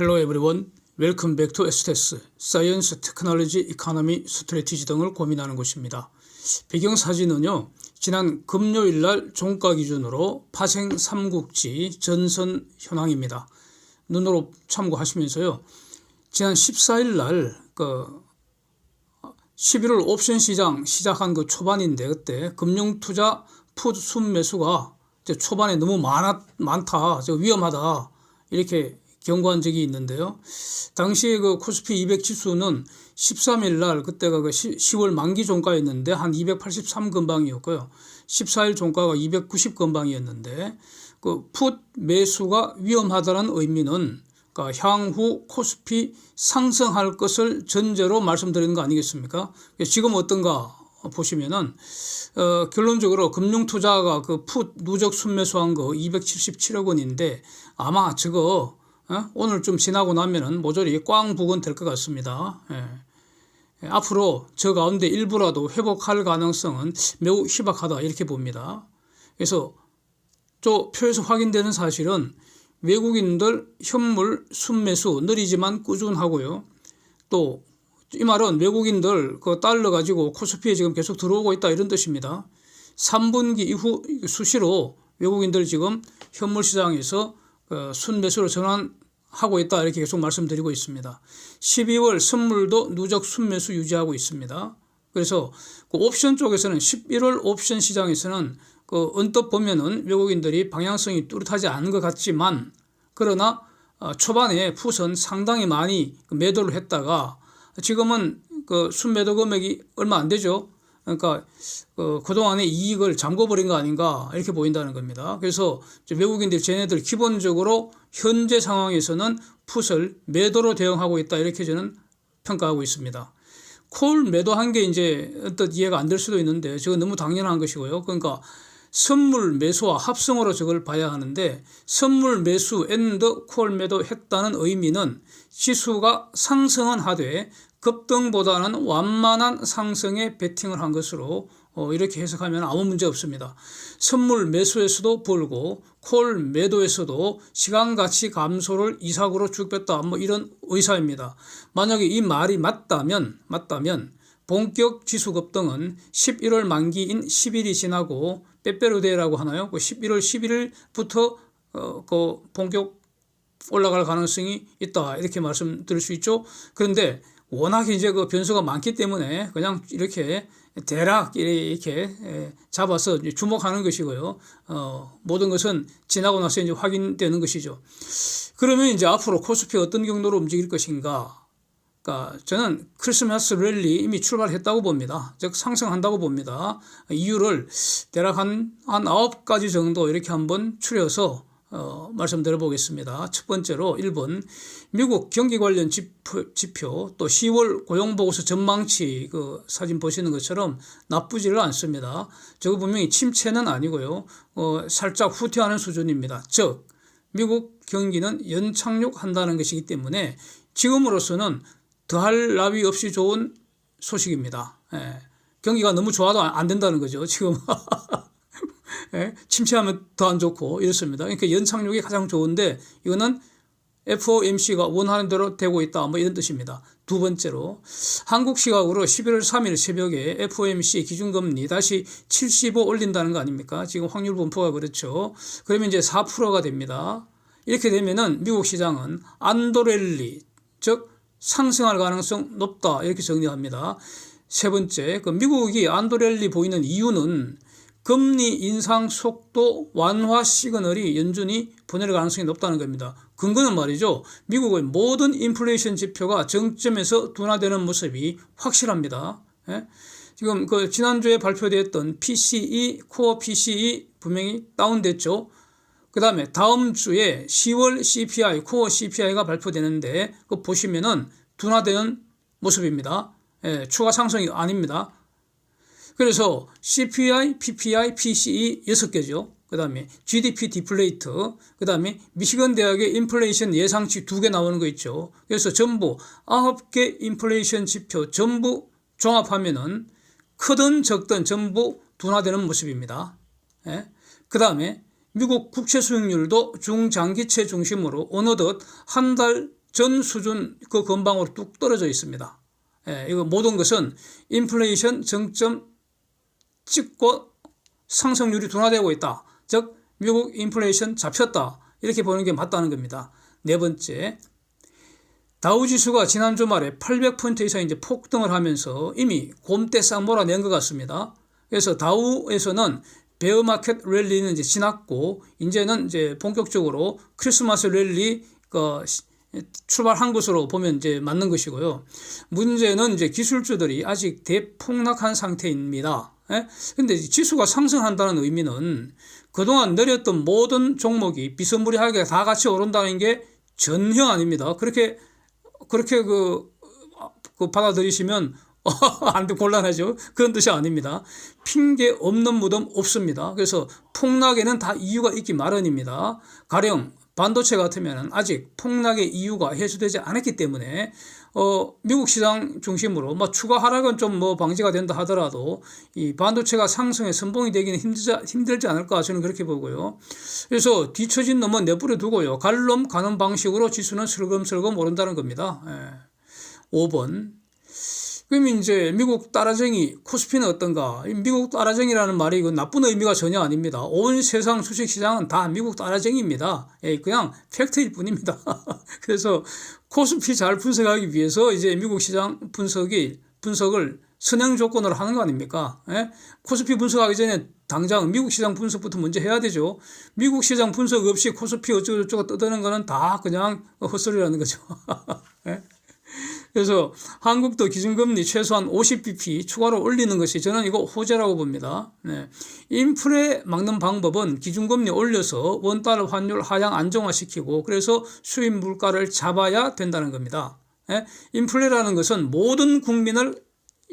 Hello everyone. Welcome back to STS, Science, Technology, Economy, Strategy 등을 고민하는 곳입니다. 배경사진은요, 지난 금요일 날 종가 기준으로 파생 삼국지 전선 현황입니다. 눈으로 참고하시면서요, 지난 14일 날 11월 옵션 시장 시작한 그 초반인데, 그때 금융투자 풋 순매수가 초반에 너무 많다, 위험하다, 이렇게 경고한 적이 있는데요. 당시에 그 코스피 200 지수는 13일 날 그때가 그 10월 만기 종가였는데 한 283 근방이었고요. 14일 종가가 290 근방이었는데 그 풋 매수가 위험하다는 의미는 그러니까 향후 코스피 상승할 것을 전제로 말씀드리는 거 아니겠습니까? 지금 어떤가 보시면은 결론적으로 금융투자가 그 풋 누적 순매수한 거 277억 원인데 아마 저거 오늘 좀 지나고 나면은 모조리 꽝 부근 될 것 같습니다. 앞으로 저 가운데 일부라도 회복할 가능성은 매우 희박하다 이렇게 봅니다. 그래서 저 표에서 확인되는 사실은 외국인들 현물 순매수 느리지만 꾸준하고요. 또 이 말은 외국인들 그 달러 가지고 코스피에 지금 계속 들어오고 있다 이런 뜻입니다. 3분기 이후 수시로 외국인들 지금 현물 시장에서 순매수로 전환하고 있다 이렇게 계속 말씀드리고 있습니다. 12월 선물도 누적 순매수 유지하고 있습니다. 그래서 그 옵션 쪽에서는 11월 옵션 시장에서는 그 언뜻 보면은 외국인들이 방향성이 뚜렷하지 않은 것 같지만 그러나 초반에 풋은 상당히 많이 매도를 했다가 지금은 그 순매도 금액이 얼마 안 되죠. 그러니까 그동안의 이익을 잠궈버린 거 아닌가 이렇게 보인다는 겁니다. 그래서 외국인들 쟤네들 기본적으로 현재 상황에서는 풋을 매도로 대응하고 있다 이렇게 저는 평가하고 있습니다. 콜 매도한 게 이제 어떤 이해가 안 될 수도 있는데 저건 너무 당연한 것이고요. 그러니까 선물 매수와 합성으로 저걸 봐야 하는데 선물 매수 앤드 콜 매도 했다는 의미는 지수가 상승은 하되 급등보다는 완만한 상승에 베팅을 한 것으로 이렇게 해석하면 아무 문제 없습니다. 선물 매수에서도 벌고 콜 매도에서도 시간가치 감소를 이삭으로 쭉 뺐다 뭐 이런 의사입니다. 만약에 이 말이 맞다면 본격 지수 급등은 11월 만기인 10일이 지나고 빼빼로데이라고 하나요? 11월 11일부터 그 본격 올라갈 가능성이 있다 이렇게 말씀드릴 수 있죠. 그런데 워낙 이제 그 변수가 많기 때문에 그냥 이렇게 대략 이렇게 잡아서 주목하는 것이고요. 모든 것은 지나고 나서 이제 확인되는 것이죠. 그러면 이제 앞으로 코스피 어떤 경로로 움직일 것인가? 그러니까 저는 크리스마스 랠리 이미 출발했다고 봅니다. 즉 상승한다고 봅니다. 이유를 대략 한 9가지 정도 이렇게 한번 추려서 말씀드려 보겠습니다. 첫 번째로 1번 미국 경기 관련 지표 또 10월 고용보고서 전망치 그 사진 보시는 것처럼 나쁘지를 않습니다. 저거 분명히 침체는 아니고요. 살짝 후퇴하는 수준입니다. 즉 미국 경기는 연착륙한다는 것이기 때문에 지금으로서는 더할 나위 없이 좋은 소식입니다. 경기가 너무 좋아도 안 된다는 거죠. 지금 침체하면 더 안 좋고 이렇습니다. 그러니까 연착륙이 가장 좋은데 이거는 FOMC가 원하는 대로 되고 있다 뭐 이런 뜻입니다. 두 번째로 한국 시각으로 11월 3일 새벽에 FOMC 기준금리 다시 75 올린다는 거 아닙니까? 지금 확률 분포가 그렇죠. 그러면 이제 4%가 됩니다. 이렇게 되면은 미국 시장은 안도랠리 즉 상승할 가능성 높다 이렇게 정리합니다. 세 번째 그 미국이 안도랠리 보이는 이유는 금리 인상 속도 완화 시그널이 연준이 보낼 가능성이 높다는 겁니다. 근거는 말이죠. 미국의 모든 인플레이션 지표가 정점에서 둔화되는 모습이 확실합니다. 지금 그 지난주에 발표됐던 PCE, 코어 PCE 분명히 다운됐죠. 그 다음에 다음 주에 10월 CPI, 코어 CPI가 발표되는데 그거 보시면은 둔화되는 모습입니다. 추가 상승이 아닙니다. 그래서 CPI, PPI, PCE 6개죠. 그 다음에 GDP 디플레이트, 그 다음에 미시건 대학의 인플레이션 예상치 2개 나오는 거 있죠. 그래서 전부 9개 인플레이션 지표 전부 종합하면은 크든 적든 전부 둔화되는 모습입니다. 그 다음에 미국 국채 수익률도 중장기채 중심으로 어느덧 한 달 전 수준 그 근방으로 뚝 떨어져 있습니다. 이거 모든 것은 인플레이션 정점 찍고 상승률이 둔화되고 있다. 즉 미국 인플레이션 잡혔다. 이렇게 보는 게 맞다는 겁니다. 네 번째, 다우지수가 지난 주말에 800포인트 이상 이제 폭등을 하면서 이미 곰때 싹 몰아낸 것 같습니다. 그래서 다우에서는 베어마켓 랠리는 이제 지났고 이제는 이제 본격적으로 크리스마스 랠리 출발한 것으로 보면 이제 맞는 것이고요. 문제는 이제 기술주들이 아직 대폭락한 상태입니다. 근데 지수가 상승한다는 의미는 그동안 내렸던 모든 종목이 비스무리하게 다 같이 오른다는 게 전혀 아닙니다. 그렇게 받아들이시면 안 돼, 곤란하죠. 그런 뜻이 아닙니다. 핑계 없는 무덤 없습니다. 그래서 폭락에는 다 이유가 있기 마련입니다. 가령 반도체 같으면 아직 폭락의 이유가 해소되지 않았기 때문에 미국 시장 중심으로 추가 하락은 좀 방지가 된다 하더라도 이 반도체가 상승에 선봉이 되기는 힘들지 않을까 저는 그렇게 보고요. 그래서 뒤처진 놈은 내버려 두고요. 갈 놈 가는 방식으로 지수는 슬금슬금 오른다는 겁니다. 5번. 그럼 이제 미국 따라쟁이 코스피는 어떤가? 미국 따라쟁이라는 말이 나쁜 의미가 전혀 아닙니다. 온 세상 주식시장은 다 미국 따라쟁이입니다. 그냥 팩트일 뿐입니다. 그래서 코스피 잘 분석하기 위해서 이제 미국 시장 분석을 선행 조건으로 하는 거 아닙니까? 코스피 분석하기 전에 당장 미국 시장 분석부터 먼저 해야 되죠. 미국 시장 분석 없이 코스피 어쩌고저쩌고 떠드는 거는 다 그냥 헛소리라는 거죠. 그래서 한국도 기준금리 최소한 50bp 추가로 올리는 것이 저는 이거 호재라고 봅니다. 인플레 막는 방법은 기준금리 올려서 원달러 환율 하향 안정화시키고 그래서 수입 물가를 잡아야 된다는 겁니다. 인플레라는 것은 모든 국민을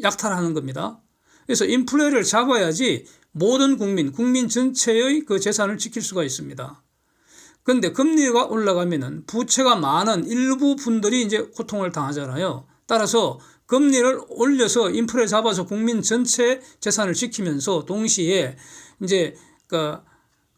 약탈하는 겁니다. 그래서 인플레를 잡아야지 모든 국민 전체의 그 재산을 지킬 수가 있습니다. 그런데 금리가 올라가면은 부채가 많은 일부 분들이 이제 고통을 당하잖아요. 따라서 금리를 올려서 인플레 잡아서 국민 전체 재산을 지키면서 동시에 이제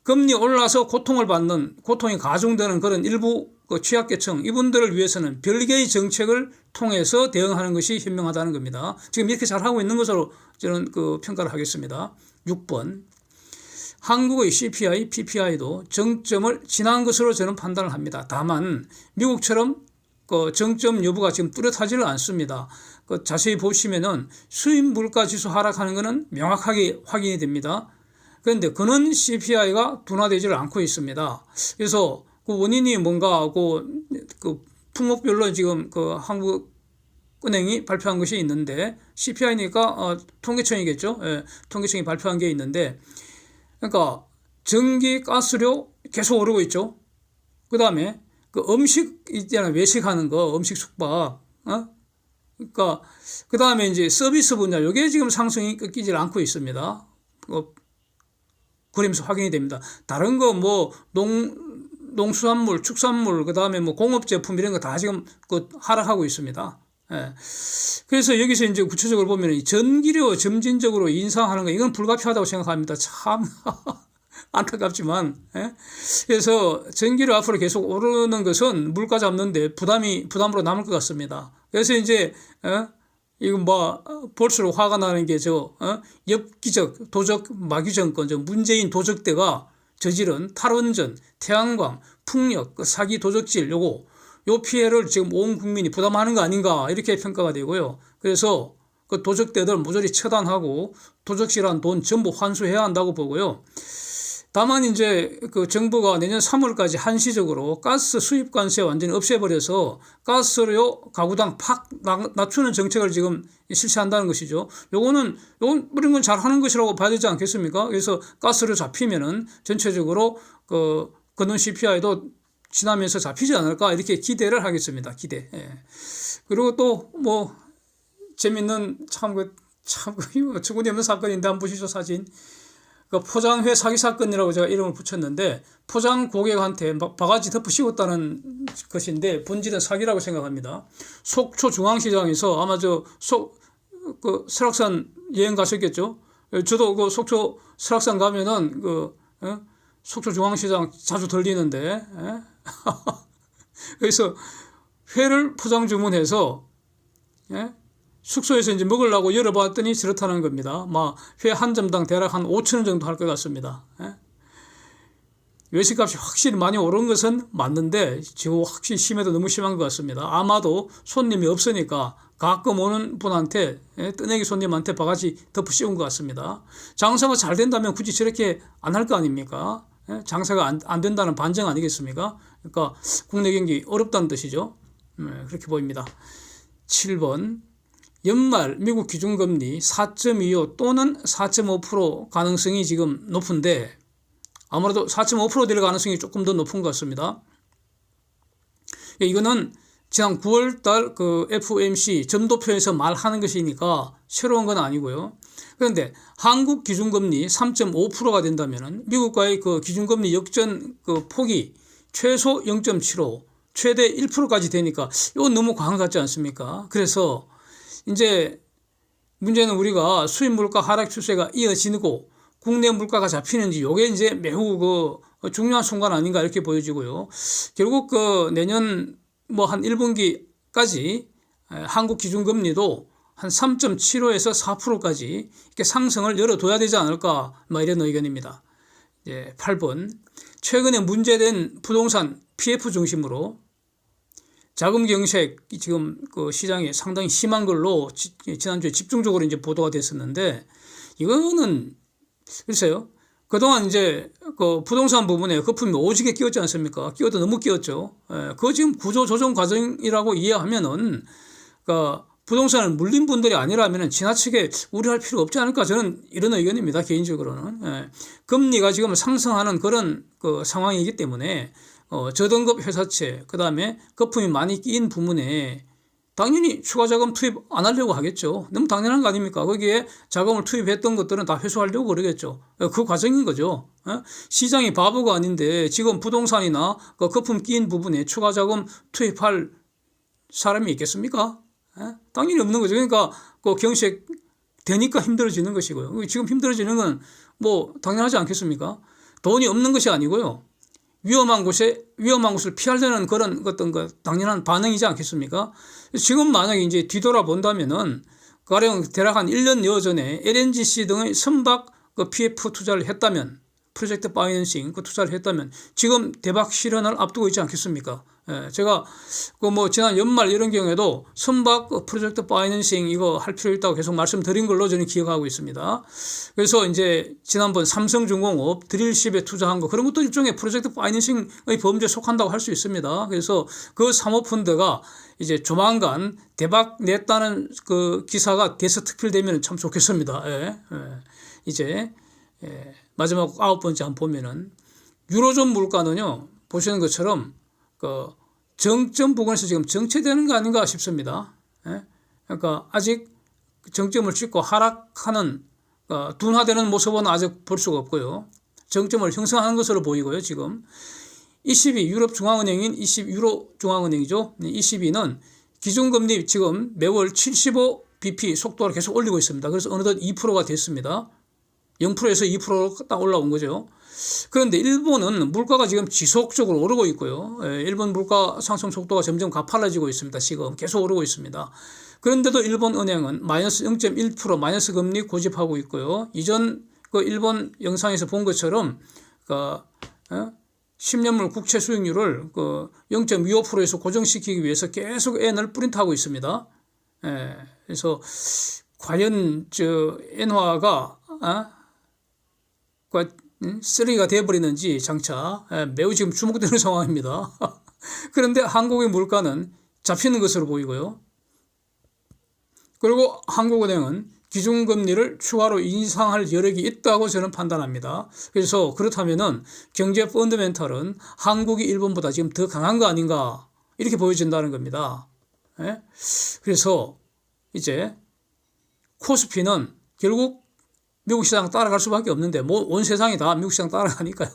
금리 올라서 고통이 가중되는 그런 일부 취약계층 이분들을 위해서는 별개의 정책을 통해서 대응하는 것이 현명하다는 겁니다. 지금 이렇게 잘하고 있는 것으로 저는 평가를 하겠습니다. 6번. 한국의 CPI, PPI도 정점을 지난 것으로 저는 판단을 합니다. 다만 미국처럼 정점 여부가 지금 뚜렷하지는 않습니다. 자세히 보시면은 수입 물가 지수 하락하는 것은 명확하게 확인이 됩니다. 그런데 그는 CPI가 둔화되지를 않고 있습니다. 그래서 그 원인이 뭔가 품목별로 지금 한국은행이 발표한 것이 있는데 CPI니까 통계청이겠죠. 통계청이 발표한 게 있는데. 그러니까 전기, 가스료 계속 오르고 있죠. 그 다음에 음식 있잖아요. 외식하는 거, 음식 숙박. 그러니까 그 다음에 이제 서비스 분야, 이게 지금 상승이 끊기질 않고 있습니다. 그러면서 확인이 됩니다. 다른 거 농수산물, 축산물, 그 다음에 공업제품 이런 거 다 지금 하락하고 있습니다. 그래서 여기서 이제 구체적으로 보면 전기료 점진적으로 인상하는 거 이건 불가피하다고 생각합니다. 참 안타깝지만 그래서 전기료 앞으로 계속 오르는 것은 물가 잡는데 부담으로 남을 것 같습니다. 그래서 이제 이건 볼수록 화가 나는 게 엽기적 도적 마귀 정권 문재인 도적대가 저지른 탈원전, 태양광, 풍력, 사기 도적질 요 피해를 지금 온 국민이 부담하는 거 아닌가 이렇게 평가가 되고요. 그래서 그 도적대들 모조리 처단하고 도적질한 돈 전부 환수해야 한다고 보고요. 다만 이제 정부가 내년 3월까지 한시적으로 가스 수입 관세 완전히 없애버려서 가스료 가구당 팍 낮추는 정책을 지금 실시한다는 것이죠. 요건 이런 건 잘하는 것이라고 봐야 되지 않겠습니까? 그래서 가스료 잡히면은 전체적으로 그는 CPI도 지나면서 잡히지 않을까 이렇게 기대를 하겠습니다. 기대. 그리고 또 재밌는 어처구니 없는 사건인데 한번 보시죠. 사진. 포장회 사기 사건이라고 제가 이름을 붙였는데 포장 고객한테 바가지 덮어 씌웠다는 것인데 본질은 사기라고 생각합니다. 속초 중앙시장에서 아마 설악산 여행 가셨겠죠. 저도 속초 설악산 가면은 속초 중앙시장 자주 들리는데 그래서 회를 포장 주문해서 예? 숙소에서 이제 먹으려고 열어봤더니 저렇다는 겁니다. 막 회 한 점당 대략 한 5천 원 정도 할 것 같습니다. 예? 외식값이 확실히 많이 오른 것은 맞는데 지금 확실히 심해도 너무 심한 것 같습니다. 아마도 손님이 없으니까 가끔 오는 분한테 뜨내기 손님한테 바가지 덮어 씌운 것 같습니다. 장사가 잘 된다면 굳이 저렇게 안 할 거 아닙니까? 장사가 안 된다는 반증 아니겠습니까? 그러니까 국내 경기 어렵다는 뜻이죠. 그렇게 보입니다. 7번 연말 미국 기준금리 4.25 또는 4.5% 가능성이 지금 높은데 아무래도 4.5% 될 가능성이 조금 더 높은 것 같습니다. 이거는 지난 9월 달 그 FOMC 점도표에서 말하는 것이니까 새로운 건 아니고요. 그런데 한국 기준금리 3.5%가 된다면은 미국과의 그 기준금리 역전 그 폭이 최소 0.75, 최대 1%까지 되니까 이건 너무 과한 것 같지 않습니까? 그래서 이제 문제는 우리가 수입 물가 하락 추세가 이어지고 국내 물가가 잡히는지 요게 이제 매우 그 중요한 순간 아닌가 이렇게 보여지고요. 결국 그 내년 뭐 한 1분기까지 한국 기준금리도 한 3.75에서 4%까지 이렇게 상승을 열어둬야 되지 않을까 뭐 이런 의견입니다. 8번 최근에 문제된 부동산 PF 중심으로 자금 경색이 지금 그 시장에 상당히 심한 걸로 지난주에 집중적으로 이제 보도가 됐었는데 이거는 글쎄요. 그동안 이제 그 부동산 부분에 거품이 오지게 끼었지 않습니까? 끼어도 너무 끼었죠. 그거 지금 구조 조정 과정이라고 이해하면은 그 부동산을 물린 분들이 아니라면은 지나치게 우려할 필요 없지 않을까 저는 이런 의견입니다. 개인적으로는. 금리가 지금 상승하는 그런 그 상황이기 때문에 저등급 회사채 그다음에 거품이 많이 끼인 부분에 당연히 추가 자금 투입 안 하려고 하겠죠. 너무 당연한 거 아닙니까? 거기에 자금을 투입했던 것들은 다 회수하려고 그러겠죠. 그 과정인 거죠. 시장이 바보가 아닌데 지금 부동산이나 그 거품 끼인 부분에 추가 자금 투입할 사람이 있겠습니까? 당연히 없는 거죠. 그러니까 그 경색 되니까 힘들어지는 것이고요. 지금 힘들어지는 건 뭐 당연하지 않겠습니까? 돈이 없는 것이 아니고요. 위험한 곳을 피하려는 그런 어떤 그 당연한 반응이지 않겠습니까? 지금 만약에 이제 뒤돌아본다면은 가령 대략 한 1년 여 전에 LNGC 등의 선박 그 PF 투자를 했다면 프로젝트 파이낸싱 그 투자를 했다면 지금 대박 실현을 앞두고 있지 않겠습니까? 제가 그 뭐 지난 연말 이런 경우에도 선박 프로젝트 파이낸싱 이거 할 필요 있다고 계속 말씀드린 걸로 저는 기억하고 있습니다. 그래서 이제 지난번 삼성중공업 드릴십에 투자한 거 그런 것도 일종의 프로젝트 파이낸싱의 범죄에 속한다고 할 수 있습니다. 그래서 그 사모펀드가 이제 조만간 대박 냈다는 그 기사가 대서특필되면 참 좋겠습니다. 이제 마지막 9번째 한번 보면은 유로존 물가는요 보시는 것처럼 그 정점 부근에서 지금 정체되는 거 아닌가 싶습니다. 그러니까 아직 정점을 찍고 하락하는 둔화되는 모습은 아직 볼 수가 없고요. 정점을 형성하는 것으로 보이고요. 지금 ECB 유럽 중앙은행인 유로 중앙은행이죠. ECB는 기준금리 지금 매월 75bp 속도를 계속 올리고 있습니다. 그래서 어느덧 2%가 됐습니다. 0%에서 2%로 딱 올라온 거죠. 그런데 일본은 물가가 지금 지속적으로 오르고 있고요. 일본 물가 상승 속도가 점점 가팔라지고 있습니다. 지금 계속 오르고 있습니다. 그런데도 일본 은행은 마이너스 0.1% 마이너스 금리 고집하고 있고요. 이전 그 일본 영상에서 본 것처럼 그 10년물 국채 수익률을 그 0.25%에서 고정시키기 위해서 계속 엔을 프린트하고 있습니다. 그래서 과연 저 엔화가 쓰레기가 되어버리는지 장차 매우 지금 주목되는 상황입니다. 그런데 한국의 물가는 잡히는 것으로 보이고요. 그리고 한국은행은 기준금리를 추가로 인상할 여력이 있다고 저는 판단합니다. 그래서 그렇다면은 경제 펀더멘털은 한국이 일본보다 지금 더 강한 거 아닌가 이렇게 보여진다는 겁니다. 그래서 이제 코스피는 결국 미국 시장 따라갈 수밖에 없는데 뭐 온 세상이 다 미국 시장 따라가니까요.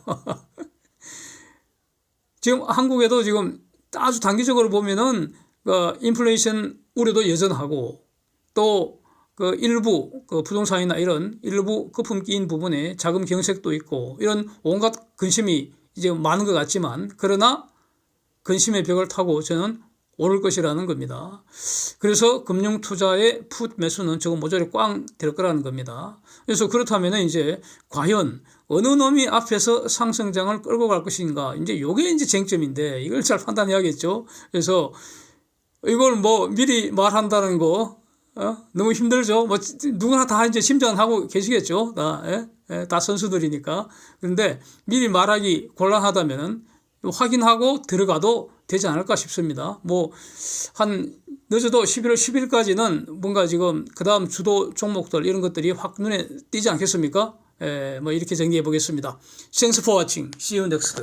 지금 한국에도 지금 아주 단기적으로 보면은 그 인플레이션 우려도 여전하고 또 그 일부 그 부동산이나 이런 일부 거품 끼인 부분에 자금 경색도 있고 이런 온갖 근심이 이제 많은 것 같지만 그러나 근심의 벽을 타고 저는 오를 것이라는 겁니다. 그래서 금융투자의 풋 매수는 저거 모조리 꽝 될 거라는 겁니다. 그래서 그렇다면 이제 과연 어느 놈이 앞에서 상승장을 끌고 갈 것인가, 이제 요게 이제 쟁점인데 이걸 잘 판단해야겠죠. 그래서 이걸 뭐 미리 말한다는 거 너무 힘들죠. 뭐 누구나 다 이제 심장하고 계시겠죠. 다 선수들이니까. 그런데 미리 말하기 곤란하다면은 확인하고 들어가도 되지 않을까 싶습니다. 뭐 한 늦어도 11월 10일까지는 뭔가 지금 그 다음 주도 종목들 이런 것들이 확 눈에 띄지 않겠습니까? 뭐 이렇게 정리해 보겠습니다. Thanks for watching. See you next.